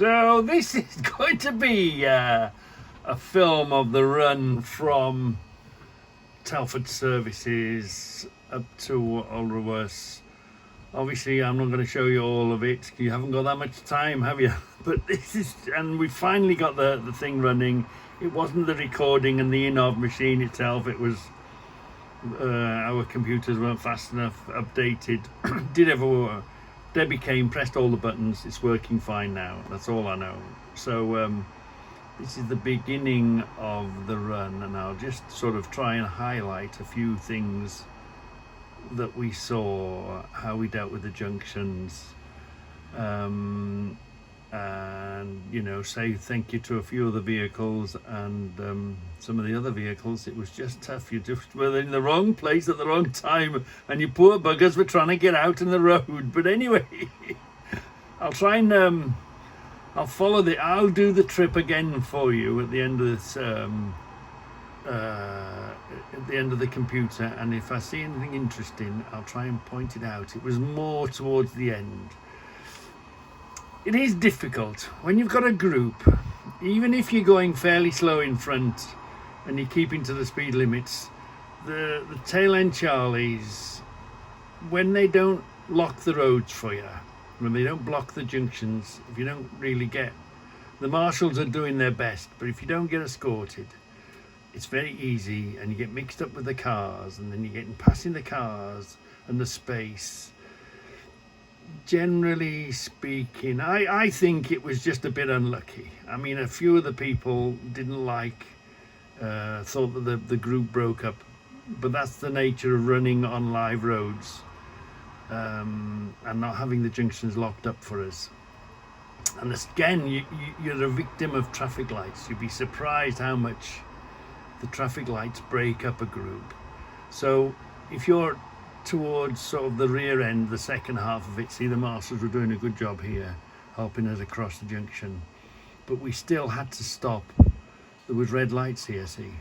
So this is going to be a film of the run from Telford services up to Alderworth. Obviously, I'm not going to show you all of it. You haven't got that much time, have you? But this is, and we finally got the thing running. It wasn't the recording and the INNOVV machine itself. It was our computers weren't fast enough, updated. Debbie came, pressed all the buttons. It's working fine now. That's all I know. So this is the beginning of the run, and I'll just sort of try and highlight a few things that we saw, how we dealt with the junctions, and say thank you to a few of the vehicles and some of the other vehicles. It was just tough. You just were in the wrong place at the wrong time, and you poor buggers were trying to get out in the road. But anyway, I'll try and I'll do the trip again for you at the end of this at the end of the computer, and if I see anything interesting I'll try and point it out. It was more towards the end. It is difficult when you've got a group, even if you're going fairly slow in front and you're keeping to the speed limits. The tail end Charlies, when they don't lock the roads for you, when they don't block the junctions, if you don't really get, the marshals are doing their best, but if you don't get escorted, it's very easy, and you get mixed up with the cars, and then you're getting passing the cars and the space. Generally speaking, I think it was just a bit unlucky. I mean, a few of the people didn't thought that the group broke up, but that's the nature of running on live roads, and not having the junctions locked up for us. And again, you're a victim of traffic lights. You'd be surprised how much the traffic lights break up a group. So if you're towards sort of the rear end, the second half of it, see, the marshals were doing a good job here helping us across the junction, but we still had to stop. There was red lights here, see,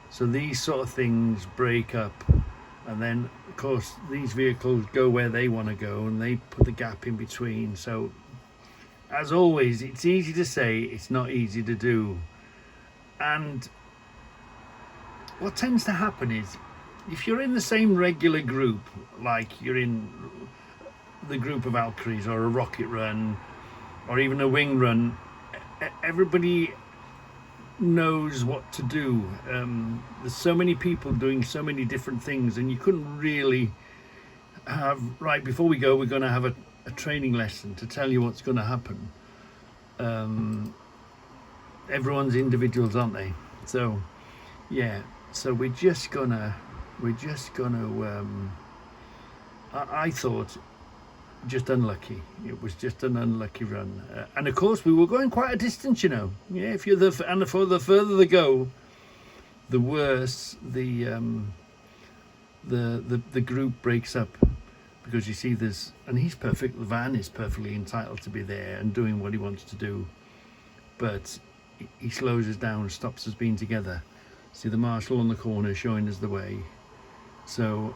so these sort of things break up, and then of course these vehicles go where they want to go and they put the gap in between. So as always, it's easy to say, it's not easy to do. And what tends to happen is, if you're in the same regular group, like you're in the group of Valkyries or a rocket run or even a wing run, everybody knows what to do. There's so many people doing so many different things, and you couldn't really have, right before we go, we're going to have a training lesson to tell you what's going to happen. Everyone's individuals, aren't they? So yeah, so we're just gonna I thought just unlucky. It was just an unlucky run, and of course we were going quite a distance, yeah, if you're the further they go, the worse the group breaks up, because you see there's, and the van is perfectly entitled to be there and doing what he wants to do, but he slows us down and stops us being together. See the marshal on the corner showing us the way. So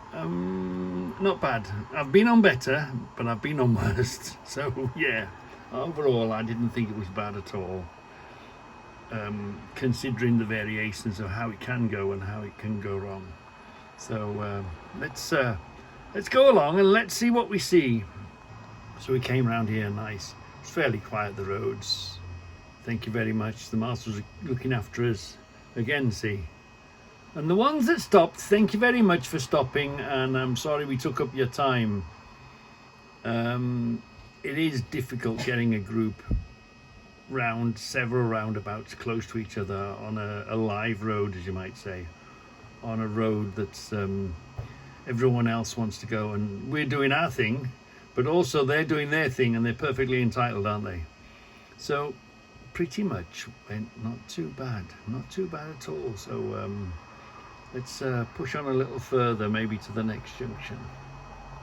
not bad. I've been on better, but I've been on worse. So yeah, overall I didn't think it was bad at all, considering the variations of how it can go and how it can go wrong. So let's go along and let's see what we see. So we came around here, nice. It's fairly quiet, the roads. Thank you very much. The marshals are looking after us again, see. And the ones that stopped, thank you very much for stopping, and I'm sorry we took up your time. It is difficult getting a group round several roundabouts close to each other on a live road, as you might say, on a road that's everyone else wants to go, and we're doing our thing, but also they're doing their thing, and they're perfectly entitled, aren't they? So pretty much went not too bad at all. So let's push on a little further, maybe to the next junction.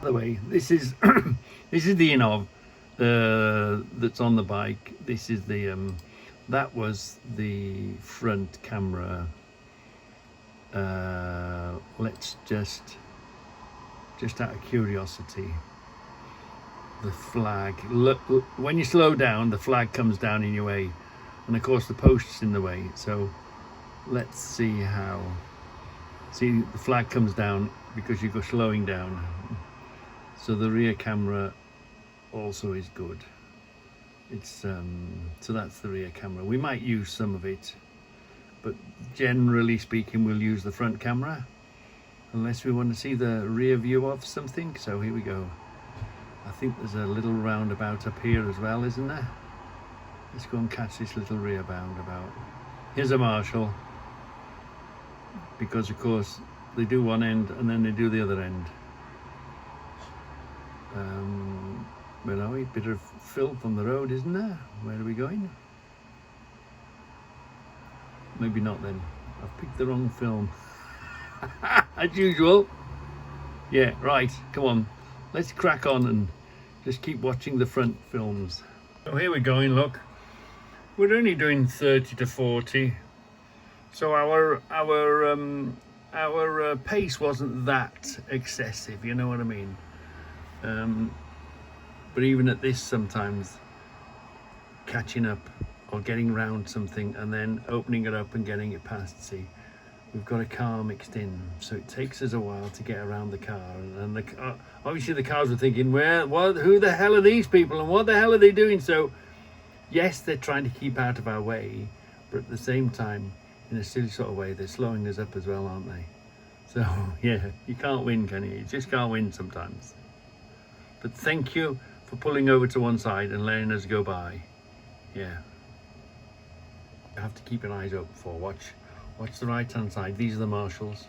By the way, this is this is the INNOVV that's on the bike. This is the that was the front camera. Let's just out of curiosity, the flag. Look, when you slow down, the flag comes down in your way, and of course the post's in the way. So let's see how. See, the flag comes down because you're slowing down. So the rear camera also is good. It's so that's the rear camera. We might use some of it, but generally speaking we'll use the front camera unless we want to see the rear view of something. So here we go. I think there's a little roundabout up here as well, isn't there? Let's go and catch this little rear roundabout. Here's a marshal, because of course they do one end and then they do the other end. Where are we? Bit of filth on the road, isn't there? Where are we going? Maybe not then. I've picked the wrong film. As usual. Yeah, right, come on. Let's crack on and just keep watching the front films. So here we're going, look. We're only doing 30 to 40. So our pace wasn't that excessive, you know what I mean? But even at this, sometimes catching up or getting round something and then opening it up and getting it past, see, we've got a car mixed in, so it takes us a while to get around the car. And the car, obviously the cars were thinking, who the hell are these people and what the hell are they doing? So yes, they're trying to keep out of our way, but at the same time, in a silly sort of way, they're slowing us up as well, aren't they? So yeah, you can't win, can you? You just can't win sometimes. But thank you for pulling over to one side and letting us go by. Yeah. You have to keep your eyes open for. Watch the right hand side. These are the marshals,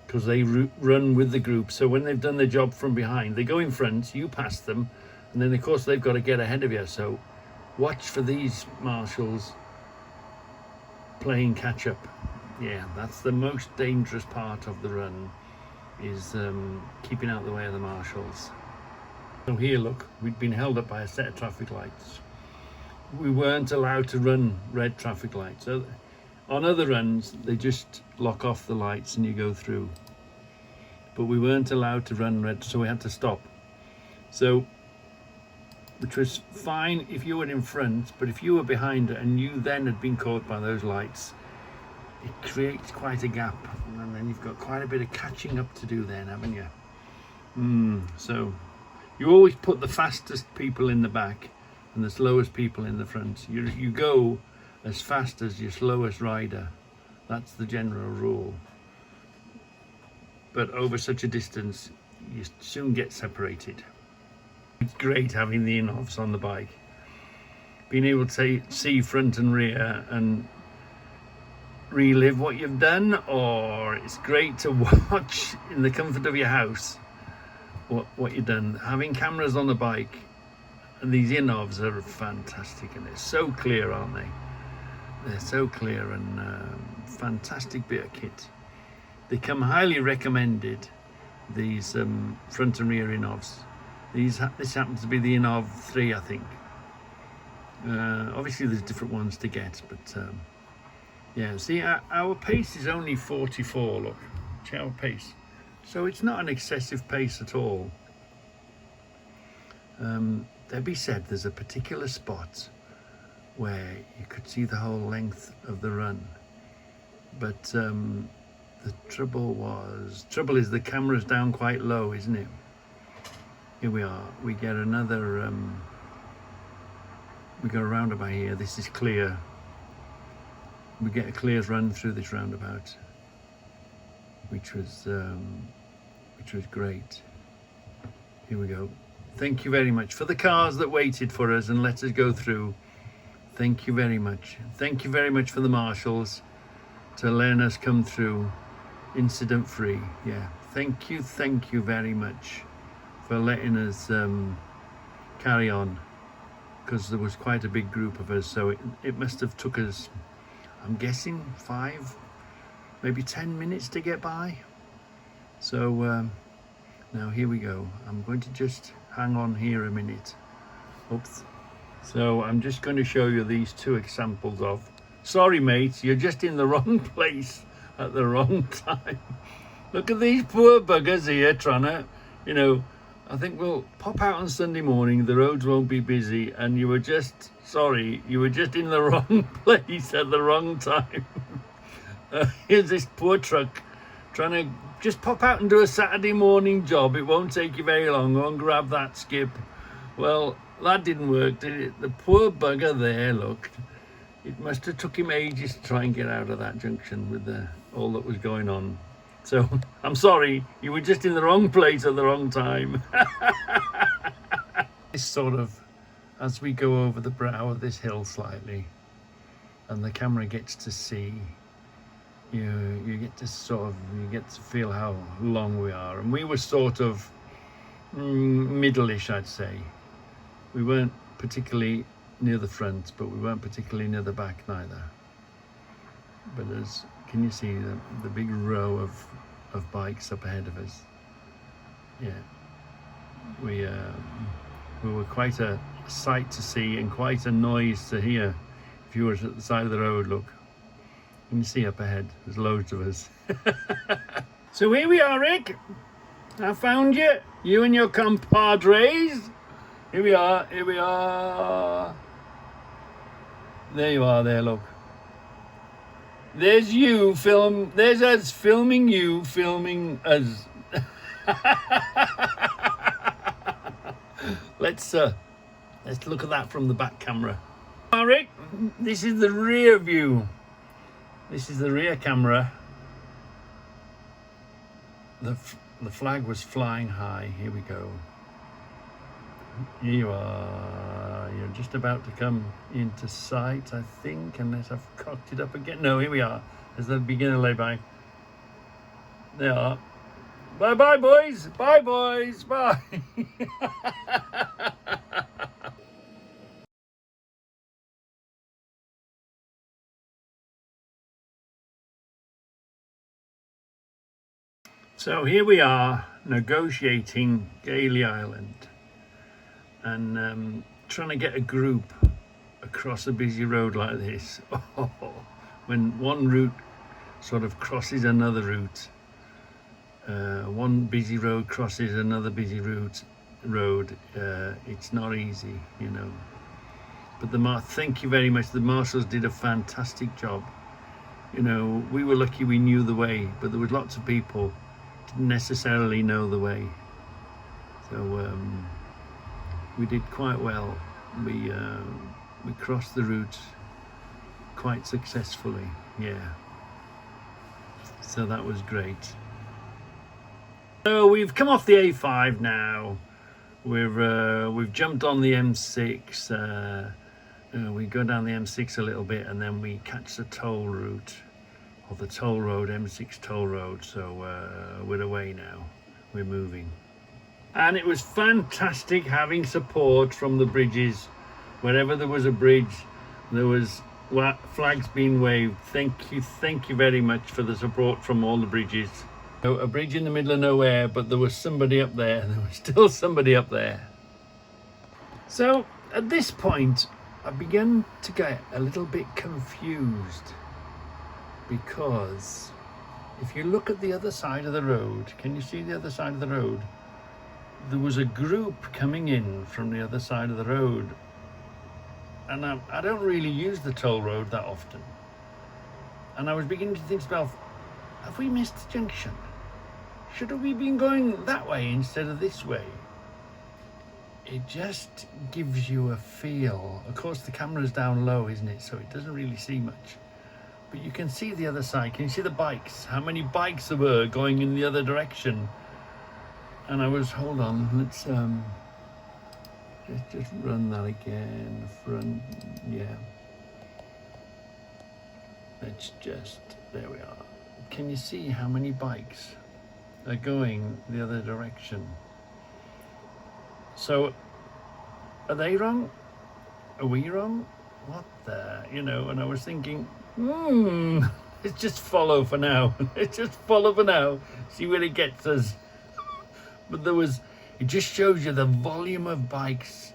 because they run with the group. So when they've done their job from behind, they go in front, you pass them, and then of course they've got to get ahead of you. So watch for these marshals playing catch up. Yeah, that's the most dangerous part of the run, is keeping out the way of the marshals. So here, look, we'd been held up by a set of traffic lights. We weren't allowed to run red traffic lights. So on other runs, they just lock off the lights and you go through. But we weren't allowed to run red, so we had to stop. So, which was fine if you were in front, but if you were behind and you then had been caught by those lights, it creates quite a gap. And then you've got quite a bit of catching up to do then, haven't you? So you always put the fastest people in the back and the slowest people in the front. You go as fast as your slowest rider. That's the general rule. But over such a distance, you soon get separated. It's great having the INNOVVs on the bike. Being able to see front and rear and relive what you've done, or it's great to watch in the comfort of your house what you've done. Having cameras on the bike, and these INNOVVs are fantastic, and they're so clear, aren't they? They're so clear, and fantastic bit of kit. They come highly recommended, these front and rear INNOVVs. This happens to be the INNOVV 3, I think. Obviously there's different ones to get, but yeah, see, our pace is only 44, look, check our pace. So it's not an excessive pace at all. There be said, there's a particular spot where you could see the whole length of the run, but the trouble is the camera's down quite low, isn't it? Here we are, we get another, we go roundabout here. This is clear. We get a clear run through this roundabout, which was great. Here we go. Thank you very much for the cars that waited for us and let us go through. Thank you very much. Thank you very much for the marshals to letting us come through incident free. Yeah, thank you very much for letting us carry on, because there was quite a big group of us, so it must have took us, I'm guessing 5, maybe 10 minutes to get by. So now here we go. I'm going to just hang on here a minute. Oops. So I'm just going to show you these 2 examples of, sorry mates, you're just in the wrong place at the wrong time. Look at these poor buggers here trying to, I think we'll pop out on Sunday morning, the roads won't be busy, and you were just in the wrong place at the wrong time. Here's this poor truck trying to just pop out and do a Saturday morning job. It won't take you very long. Go and grab that skip. Well, that didn't work, did it? The poor bugger there, look. It must have took him ages to try and get out of that junction with all that was going on. So, I'm sorry, you were just in the wrong place at the wrong time. This sort of, as we go over the brow of this hill slightly, and the camera gets to see, you get to feel how long we are. And we were sort of middle-ish, I'd say. We weren't particularly near the front, but we weren't particularly near the back neither. But can you see the big row of bikes up ahead of us? Yeah, we were quite a sight to see and quite a noise to hear. If you were at the side of the road, look, you can see up ahead, there's loads of us. So here we are, Rick. I found you and your compadres. Here we are. There you are, there, look. There's us filming you, filming us. Let's look at that from the back camera. Rick, this is the rear view. This is the rear camera. The flag was flying high. Here we go. Here you are. You're just about to come into sight, I think, unless I've cocked it up again. No, here we are. There's the beginner lay-by. They are. Bye-bye, boys. Bye, boys. Bye. So here we are, negotiating Gailey Island. And trying to get a group across a busy road like this. Oh, when one route sort of crosses another route, one busy road crosses another busy road, it's not easy, you know. But thank you very much. The marshals did a fantastic job. You know, we were lucky we knew the way, but there was lots of people didn't necessarily know the way. So we did quite well. We crossed the route quite successfully, yeah. So that was great. So we've come off the A5 now. We've jumped on the M6. We go down the M6 a little bit, and then we catch the toll route, or the toll road, M6 toll road. So we're away now. We're moving. And it was fantastic having support from the bridges. Wherever there was a bridge, there was flags being waved. Thank you very much for the support from all the bridges. So a bridge in the middle of nowhere, but there was somebody up there. There was still somebody up there. So at this point, I began to get a little bit confused, because if you look at the other side of the road, can you see the other side of the road? There was a group coming in from the other side of the road, and I don't really use the toll road that often, and I was beginning to think to myself, have we missed the junction? Should have we been going that way instead of this way? It just gives you a feel. Of course the camera's down low, isn't it, so it doesn't really see much, but you can see the other side. Can you see the bikes? How many bikes there were going in the other direction? And I was, hold on, let's just run that again. Front, yeah. Let's just, there we are. Can you see how many bikes are going the other direction? So, are they wrong? Are we wrong? What the, you know, and I was thinking, let's just follow for now. Let's just follow for now, see where it gets us. But it just shows you the volume of bikes,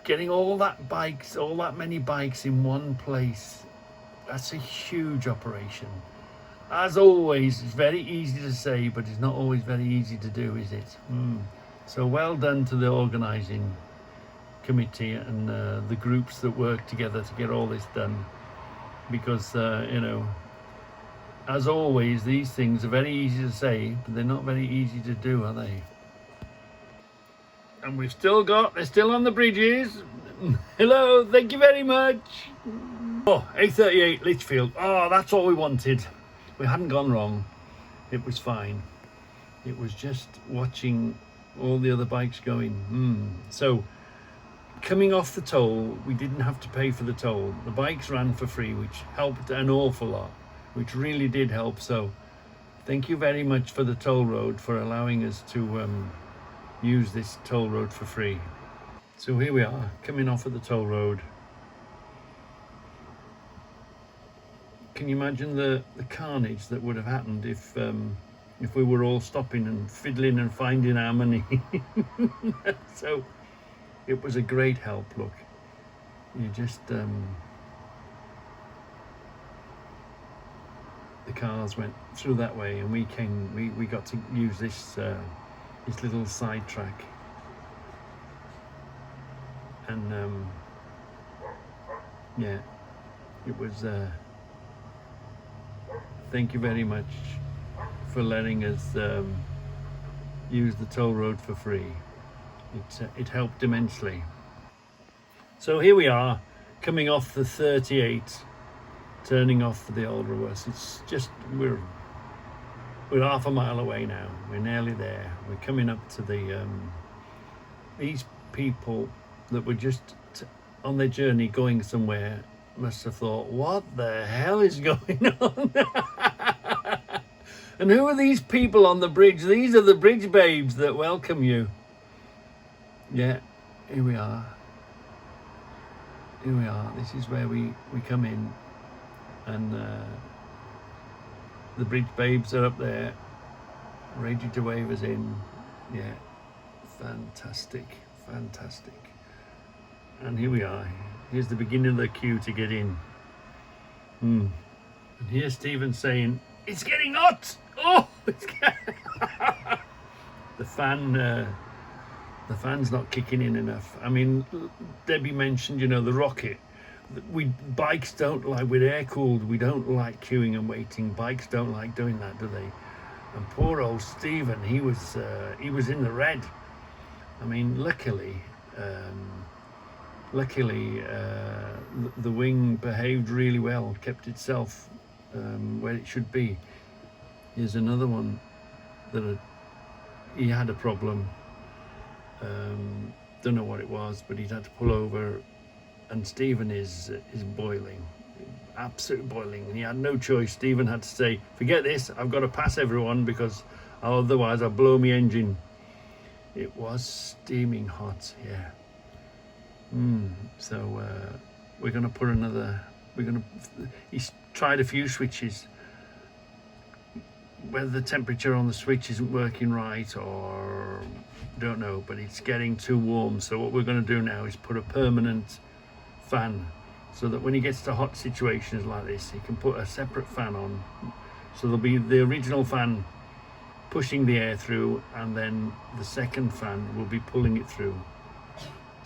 getting all that many bikes in one place. That's a huge operation. As always, it's very easy to say, but it's not always very easy to do, is it? So well done to the organising committee and the groups that work together to get all this done, because you know, as always, these things are very easy to say, but they're not very easy to do, are they? And they're still on the bridges. Hello, thank you very much. Oh, 8:38 Litchfield. Oh, that's all we wanted. We hadn't gone wrong. It was fine. It was just watching all the other bikes going. So coming off the toll, we didn't have to pay for the toll. The bikes ran for free, which helped an awful lot, which really did help. So thank you very much for the toll road for allowing us to use this toll road for free. So here we are, coming off of the toll road. Can you imagine the carnage that would have happened if we were all stopping and fiddling and finding our money? So it was a great help. Look, you just the cars went through that way, and we got to use this little side track, and yeah, it was thank you very much for letting us use the toll road for free. It helped immensely. So here we are, coming off the 38, turning off for the old reverse. It's just we're half a mile away now. We're nearly there. We're coming up to the these people that were just on their journey going somewhere must have thought, what the hell is going on? And who are these people on the bridge? These are the bridge babes that welcome you. Yeah, here we are. Here we are. This is where we come in, and the bridge babes are up there, ready to wave us in. Yeah, fantastic, fantastic. And here we are. Here's the beginning of the queue to get in. And here's Stephen saying, "It's getting hot." Oh, it's getting the fan's not kicking in enough. I mean, Debbie mentioned, you know, the rocket. Bikes don't like, with air cooled, we don't like queuing and waiting. Bikes don't like doing that, do they? And poor old Stephen, he was in the red. I mean, luckily, the wing behaved really well, kept itself where it should be. Here's another one that he had a problem. Don't know what it was, but he'd had to pull over, and Stephen is boiling, absolutely boiling, and he had no choice. Stephen had to say, "Forget this, I've got to pass everyone because otherwise I'll blow my engine." It was steaming hot, yeah. So we're going to put he's tried a few switches. Whether the temperature on the switch isn't working right or don't know, but it's getting too warm. So what we're going to do now is put a permanent fan, so that when he gets to hot situations like this, he can put a separate fan on. So there'll be the original fan pushing the air through, and then the second fan will be pulling it through,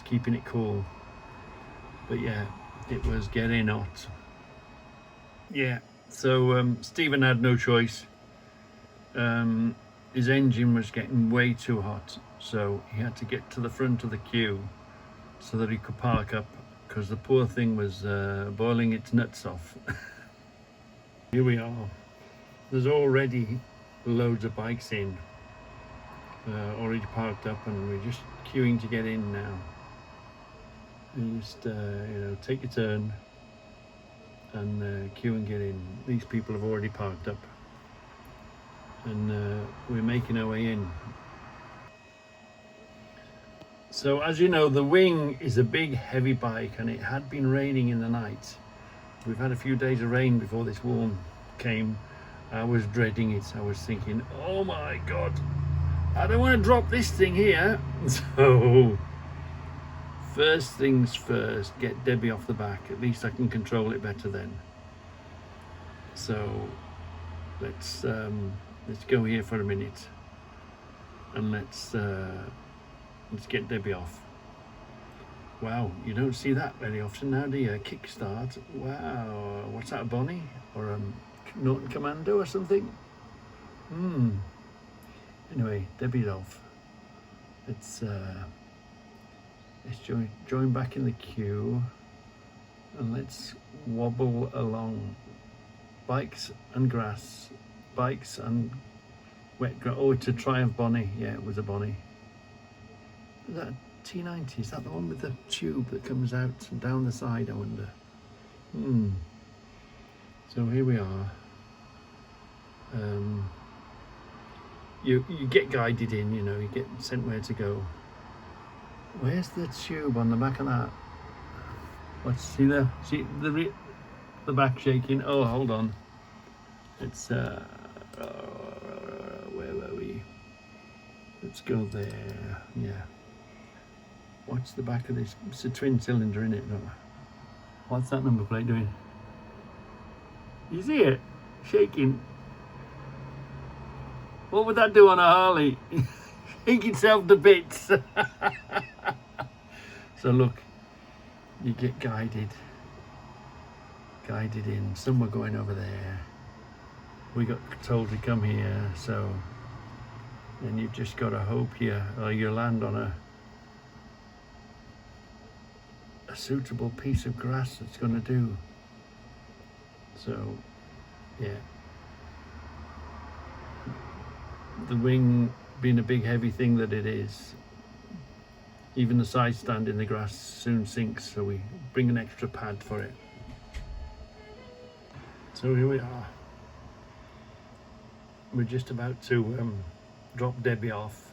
keeping it cool. But yeah, it was getting hot. Yeah, so Stephen had no choice. His engine was getting way too hot, so he had to get to the front of the queue so that he could park up, because the poor thing was boiling its nuts off. Here we are. There's already loads of bikes in, already parked up, and we're just queuing to get in now. You just take your turn and queue and get in. These people have already parked up, and we're making our way in. So as you know, the Wing is a big heavy bike, and it had been raining in the night. We've had a few days of rain before this warm came. I was dreading it. I was thinking, oh my God, I don't want to drop this thing here. So first things first, get Debbie off the back. At least I can control it better then. So let's go here for a minute, and let's Let's get Debbie off. Wow, you don't see that very often now, do you? A kickstart. Wow, what's that, a Bonnie? Or a Norton Commando or something? Anyway, Debbie's off. Let's join back in the queue, and let's wobble along. Bikes and grass, bikes and wet grass. Oh, it's a Triumph Bonnie. Yeah, it was a Bonnie. Is that a T90? Is that the one with the tube that comes out and down the side, I wonder? So here we are. You get guided in, you know, you get sent where to go. Where's the tube on the back of that? See the back shaking? Oh, hold on. It's where were we? Let's go there. Yeah. Watch the back of this. It's a twin cylinder, isn't it? No. What's that number plate doing? You see it? Shaking. What would that do on a Harley? Shake itself to bits. So look, you get guided in. Some were going over there. We got told to come here, so then you've just got to hope you land on a suitable piece of grass that's going to do. So yeah, the wing being a big heavy thing that it is, even the side stand in the grass soon sinks, so we bring an extra pad for it. So here we are. We're just about to drop Debbie off.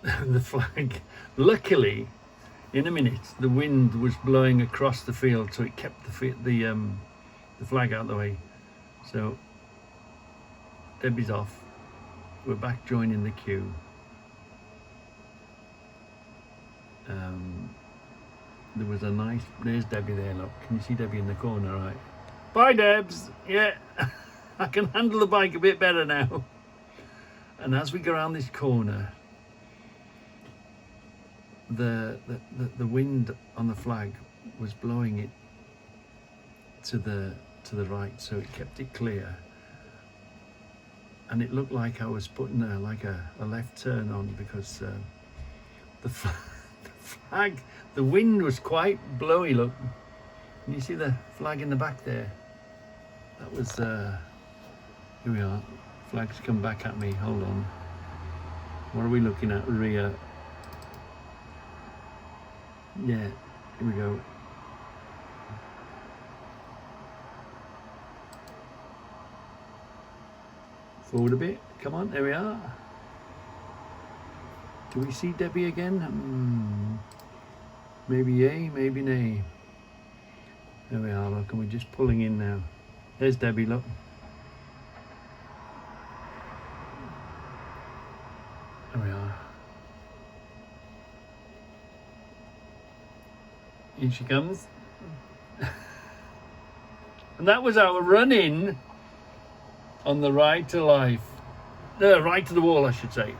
The flag, luckily, in a minute, the wind was blowing across the field, so it kept the flag out of the way. So Debbie's off. We're back joining the queue. There was a nice, there's Debbie there, look. Can you see Debbie in the corner, right? Bye, Debs. Yeah, I can handle the bike a bit better now. And as we go around this corner, the wind on the flag was blowing it to the right, so it kept it clear. And it looked like I was putting a left turn on, because the flag, the wind was quite blowy, look. Can you see the flag in the back there? That was, here we are. Flag's come back at me, hold on. What are we looking at? Rear. Yeah, here we go. Forward a bit, come on, there we are. Do we see Debbie again? Maybe yay, maybe nay. There we are, look, and we're just pulling in now. There's Debbie, look. There we are. Here she comes. And that was our run-in on the ride to life. Ride to the wall, I should say.